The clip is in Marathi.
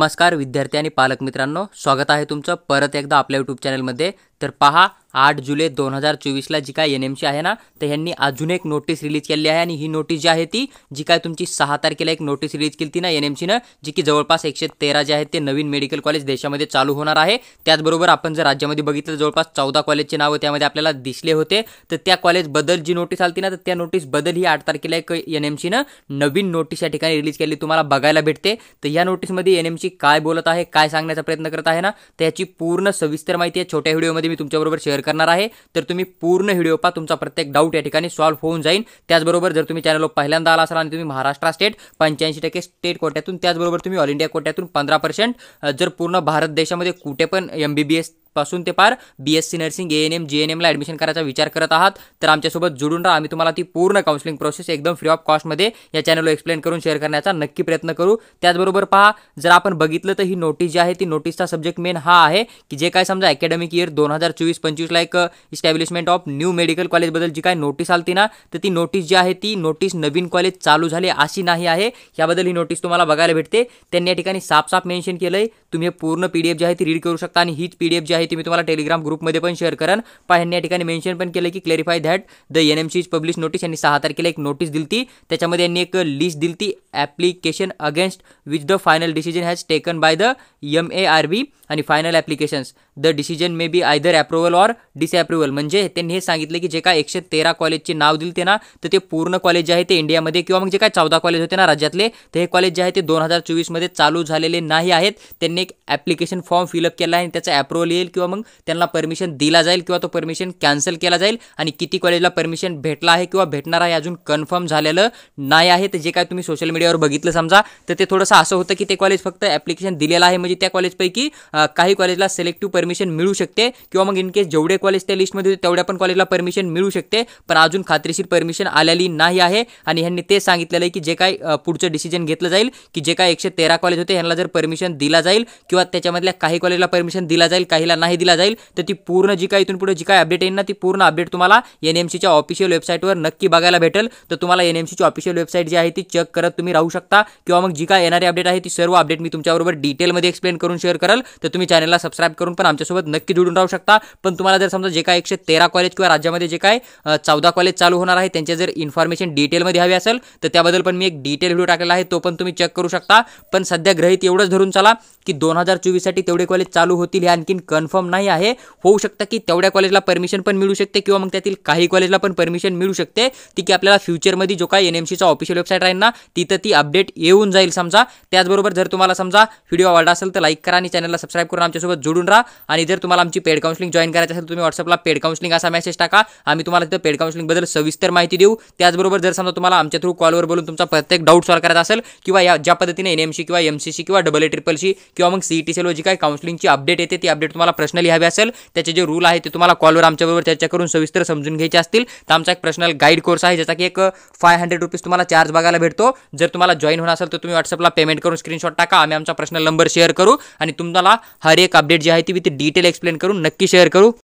नमस्कार विद्यार्थी आणि पालक मित्रांनो, स्वागत आहे तुमचं परत एकदा आपल्या यूट्यूब चॅनलमध्ये। तर पहा 8 जुलै 2024ला जी काय NMC आहे ना, तर यांनी अजून एक नोटीस रिलीज केली आहे आणि ही नोटीस जी आहे ती जी काय तुमची 6 तारखेला एक नोटीस रिलीज केली ना NMCनं, जी की जवळपास 113 जे आहेत ते नवीन मेडिकल कॉलेज देशामध्ये चालू होणार आहे। त्याचबरोबर आपण जर राज्यामध्ये बघितलं जवळपास 14 कॉलेजचे नाव त्यामध्ये आपल्याला दिसले होते। तर त्या कॉलेज बदल जी नोटीस आलती ना, तर त्या नोटीस बदल ही 8 तारखेला एक NMCनं नवीन नोटीस या ठिकाणी रिलीज केली तुम्हाला बघायला भेटते। तर या नोटीसमध्ये NMC काय बोलत आहे, काय सांगण्याचा प्रयत्न करत आहे ना, त्याची पूर्ण सविस्तर माहिती आहे छोट्या व्हिडिओमध्ये मी तुमच्याबरोबर शेअर करणार आहे। तर तुम्ही पूर्ण व्हिडिओ पहा, तुमचा प्रत्येक डाऊट या ठिकाणी सॉल्व्ह होऊन जाईल। त्याचबरोबर जर तुम्ही चॅनलवर पहिल्यांदा आला असाल आणि तुम्ही महाराष्ट्र स्टेट 85% स्टेट कोट्यातून, त्याचबरोबर तुम्ही ऑल इंडिया कोट्यातून 15%, जर पूर्ण भारत देशामध्ये कुठे पण MBBS पासून ते पार BSc नर्सिंग ANM GNM ला ॲडमिशन करायचा विचार करत आहात तर आमच्यासोबत जोडून राहा। आम्ही तुम्हाला ती पूर्ण काउन्सिलिंग प्रोसेस एकदम फ्री ऑफ कॉस्टमध्ये या चॅनलवर एक्सप्लेन करून शेअर करण्याचा नक्की प्रयत्न करू। त्याचबरोबर पहा, जर आपण बघितलं तर ही नोटीस जी आहे ती नोटीसचा सब्जेक्ट मेन हा आहे की जे काय समजा अकॅडमिक इयर 2024-25 ला एक establishment of new medical college बद्दल जी काय नोटीस आलती ना, तर ती नोटीस जी आहे ती नोटीस नवीन कॉलेज चालू झाले अशी नाही आहे। याबद्दल ही नोटीस तुम्हाला बघायला भेटते। त्यांनी या ठिकाणी साफ मेन्शन केलंय। तुम्ही पूर्ण PDF जी आहे ती रीड करू शकता आणि हीच PDF जी आहे ती मी तुम्हाला टेलिग्राम ग्रुपमध्ये पण शेअर करेन। यांनी या ठिकाणी मेन्शन पण केलं की clarify that the NMC is publish notice. यांनी 6 तारखेला एक नोटीस दिलती, त्याच्यामध्ये यांनी एक लिस्ट दिलती application against which the final decision has taken by the MARB आणि final applications the decision may be either approval or disapproval. म्हणजे त्यांनी हे सांगितलं की जे काय 113 कॉलेजचे नाव दिलते ना, तर ते पूर्ण कॉलेज जे आहे ते इंडियामध्ये किंवा मग जे काय 14 कॉलेज होते ना राज्यातले, तर हे कॉलेज जे आहे ते 2024 मध्ये चालू झालेले नाही आहेत। त्यांनी एक ॲप्लिकेशन फॉर्म फिलअप केला आहे आणि त्याचा अप्रुव्हल येईल किंवा मग त्यांना परमिशन दिला जाईल किंवा तो परमिशन कॅन्सल केला जाईल। आणि किती कॉलेजला परमिशन भेटला आहे किंवा भेटणार आहे अजून कन्फर्म झालेलं नाही आहे। तर जे काय तुम्ही सोशल मीडियावर बघितलं समजा, तर ते थोडंसं असं होतं की ते कॉलेज फक्त ॲप्लिकेशन दिलेलं आहे, म्हणजे त्या कॉलेजपैकी काही कॉलेजला सिलेक्टिव्ह परमिशन मिळू शकते किंवा मग इन केस जेवढे कॉलेज त्या लिस्टमध्ये होते तेवढ्या पण कॉलेजला परमिशन मिळू शकते, पण अजून खात्रीशीर परमिशन आलेली नाही आहे। आणि ह्यांनी ते सांगितलेलं आहे की जे काय पुढचं डिसिजन घेतलं जाईल की जे काय 113 कॉलेज होते ह्यांना जर परमिशन दिला जाईल किंवा त्याच्यामधल्या काही कॉलेजला परमिशन दिला जाईल, काहीला नाही दिला जाईल, तर ती पूर्ण जी काय इथून पुढे जी काय अपडेट येईल ना, ती पूर्ण अपडेट तुम्हाला NMCच्या ऑफिशियल वेबसाईटवर नक्की बघायला भेटेल। तर तुम्हाला NMCची ऑफिशियल वेबसाईट जी आहे ती चेक करत तुम्ही राहू शकता किंवा मग जी काय येणारी अपडेट आहे ती सर्व अपडेट मी तुमच्याबरोबर डिटेलमध्ये एक्सप्लेन करून शेअर करेल। तर तुम्ही चॅनलला सबस्क्राइब करून पण आमच्यासोबत नक्की जोडून राहू शकता। पण तुम्हाला जर समजा जे काय 113 कॉलेज किंवा राज्यामध्ये जे काय 14 कॉलेज चालू होणार आहे त्यांचे जर इन्फॉर्मेशन डिटेलमध्ये हवी असेल तर त्याबद्दल पण मी एक डिटेल व्हिडिओ टाकलेला आहे, तो पण तुम्ही चेक करू शकता। पण सध्या गृहीत एवढंच धरून चला की 2024 साठी तेवढे कॉलेज चालू होतील हे आणखीन कन्फर्म नाही आहे। होऊ शकतं की तेवढ्या कॉलेजला परमिशन पण मिळू शकते किंवा मग त्यातील काही कॉलेजला पण परमिशन मिळू शकते, ती की आपल्याला फ्युचरमध्ये जो काय NMCचा ऑफिशियल वेबसाईट राहील ना, तिथं ती अपडेट येऊन जाईल समजा। त्याचबरोबर जर तुम्हाला समजा व्हिडिओ आवडला असेल तर लाईक करा आणि चॅनलला सबस्क्राइब करून आमच्यासोबत जोडून राहा। आणि जर तुम्हाला आमची पेड काउन्सिलिंग जॉइन करायची असेल तर तुम्ही WhatsAppला पेड काउन्सिलिंग असा मेसेज टाका, आम्ही तुम्हाला तिथं पेड काउन्सिलिंग बद्दल सविस्तर माहिती देऊ। त्याचबरोबर जर समजा तुम्हाला आमच्या थ्रू कॉलवर बोलून तुमचा प्रत्येक डाऊट सॉल्व्ह करायचा असेल किंवा या ज्या पद्धतीने NMC किंवा MCC किंवा AA-CCC किंवा मग CET सेल जी काय काउन्सिलिंगची अपडेट येते ती अपडेट तुम्हाला पर्सनली हवी असेल, त्याचे जे रूल आहे ते तुम्हाला कॉलवर आमच्याबरोबर चर्चा करून सविस्तर समजून घ्यायचे असतील तर आमचा एक पर्सनल गाईड कोर्स आहे ज्याचा की एक 500 रुपीज तुम्हाला चार्ज बघायला भेटतो। जर तुम्हाला जॉइन होणार असेल तर तुम्ही WhatsAppला पेमेंट करून स्क्रीनशॉट टाका, आम्ही आमचा पर्सनल नंबर शेअर करू आणि तुम्हाला हर एक अपडेट जी आहे ती विथ डिटेल एक्सप्लेन करून नक्की शेअर करू।